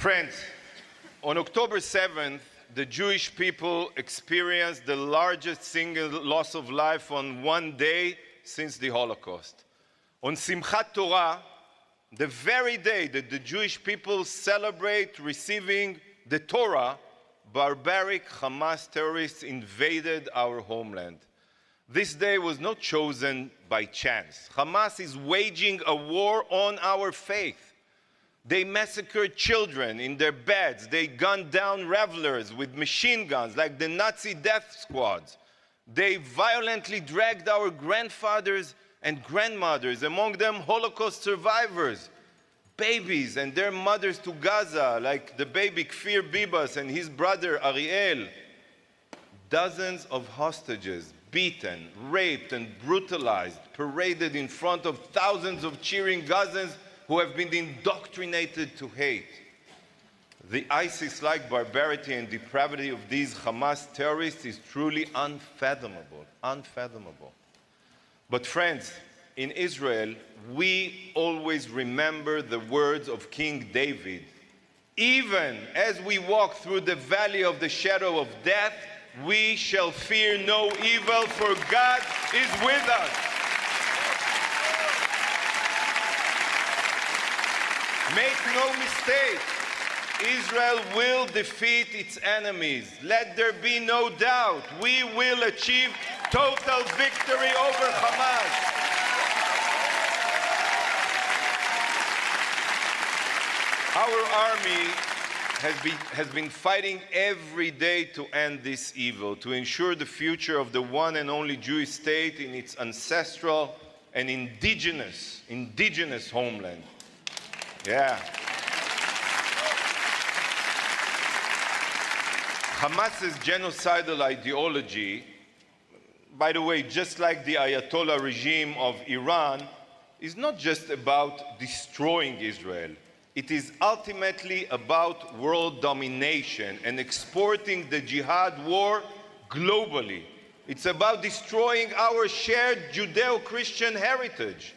Friends, on October 7th, the Jewish people experienced the largest single loss of life on one day since the Holocaust. On Simchat Torah, the very day that the Jewish people celebrate receiving the Torah, barbaric Hamas terrorists invaded our homeland. This day was not chosen by chance. Hamas is waging a war on our faith. They massacred children in their beds. They gunned down revelers with machine guns like the Nazi death squads. They violently dragged our grandfathers and grandmothers, among them Holocaust survivors, babies and their mothers, to Gaza, like the baby Kfir Bibas and his brother Ariel. Dozens of hostages beaten, raped and brutalized, paraded in front of thousands of cheering Gazans who have been indoctrinated to hate. The ISIS-like barbarity and depravity of these Hamas terrorists is truly unfathomable, unfathomable. But friends, in Israel, we always remember the words of King David. Even as we walk through the valley of the shadow of death, we shall fear no evil, for God is with us. Make no mistake, Israel will defeat its enemies. Let there be no doubt. We will achieve total victory over Hamas. Our army has been fighting every day to end this evil, to ensure the future of the one and only Jewish state in its ancestral and indigenous homeland. Yeah. Hamas's genocidal ideology, by the way, just like the Ayatollah regime of Iran, is not just about destroying Israel. It is ultimately about world domination and exporting the jihad war globally. It's about destroying our shared Judeo-Christian heritage.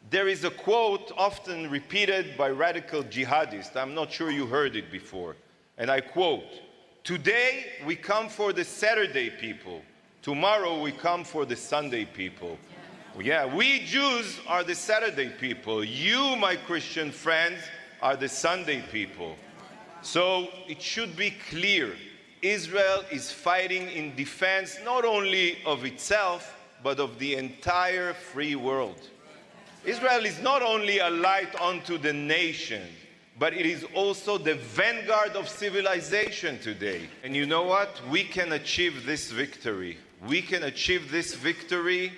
There is a quote often repeated by radical jihadists. I'm not sure you heard it before. And I quote, "Today we come for the Saturday people. Tomorrow we come for the Sunday people." Yeah, we Jews are the Saturday people. You, my Christian friends, are the Sunday people. So it should be clear, Israel is fighting in defense not only of itself, but of the entire free world. Israel is not only a light unto the nation, but it is also the vanguard of civilization today. And you know what? We can achieve this victory. We can achieve this victory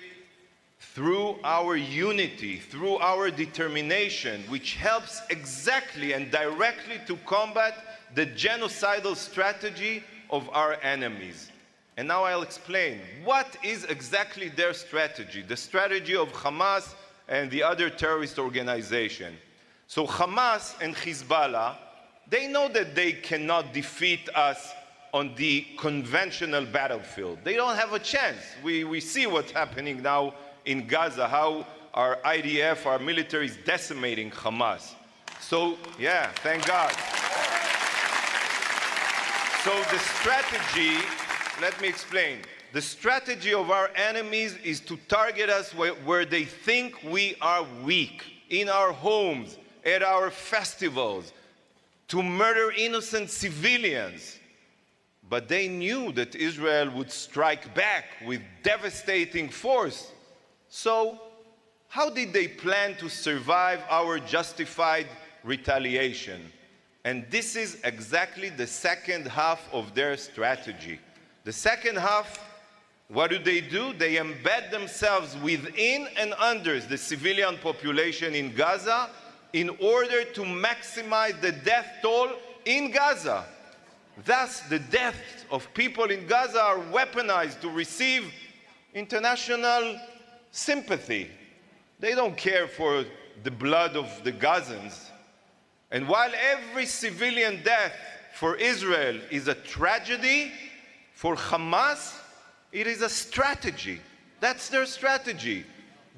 through our unity, through our determination, which helps exactly and directly to combat the genocidal strategy of our enemies. And now I'll explain. What is exactly their strategy? The strategy of Hamas and the other terrorist organization. So Hamas and Hezbollah, they know that they cannot defeat us on the conventional battlefield. They don't have a chance. We see what's happening now in Gaza, how our IDF, our military, is decimating Hamas. So, yeah, thank God. So the strategy, let me explain. The strategy of our enemies is to target us where they think we are weak, in our homes, at our festivals, to murder innocent civilians. But they knew that Israel would strike back with devastating force. So, how did they plan to survive our justified retaliation? And this is exactly the second half of their strategy. The second half, what do? They embed themselves within and under the civilian population in Gaza in order to maximize the death toll in Gaza. Thus, the deaths of people in Gaza are weaponized to receive international sympathy. They don't care for the blood of the Gazans. And while every civilian death for Israel is a tragedy, for Hamas, it is a strategy. That's their strategy.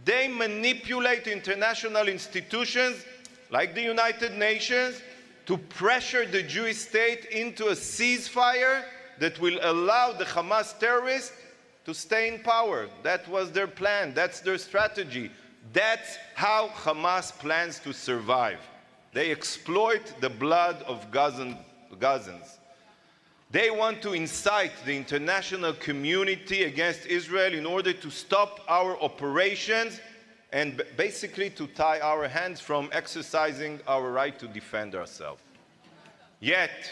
They manipulate international institutions like the United Nations to pressure the Jewish state into a ceasefire that will allow the Hamas terrorists to stay in power. That was their plan. That's their strategy. That's how Hamas plans to survive. They exploit the blood of Gazans. They want to incite the international community against Israel in order to stop our operations and basically to tie our hands from exercising our right to defend ourselves. Yet,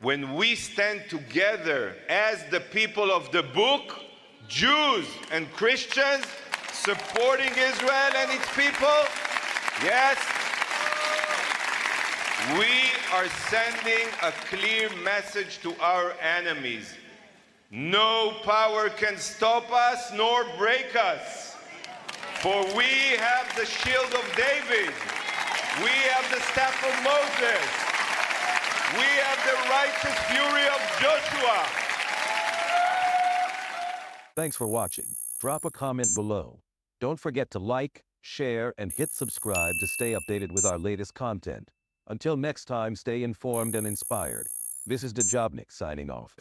when we stand together as the people of the book, Jews and Christians, supporting Israel and its people, yes, we are sending a clear message to our enemies. No power can stop us nor break us. For we have the shield of David. We have the staff of Moses. We have the righteous fury of Joshua. Thanks for watching. Drop a comment below. Don't forget to like, share, and hit subscribe to stay updated with our latest content. Until next time, stay informed and inspired. This is Dejobnik signing off.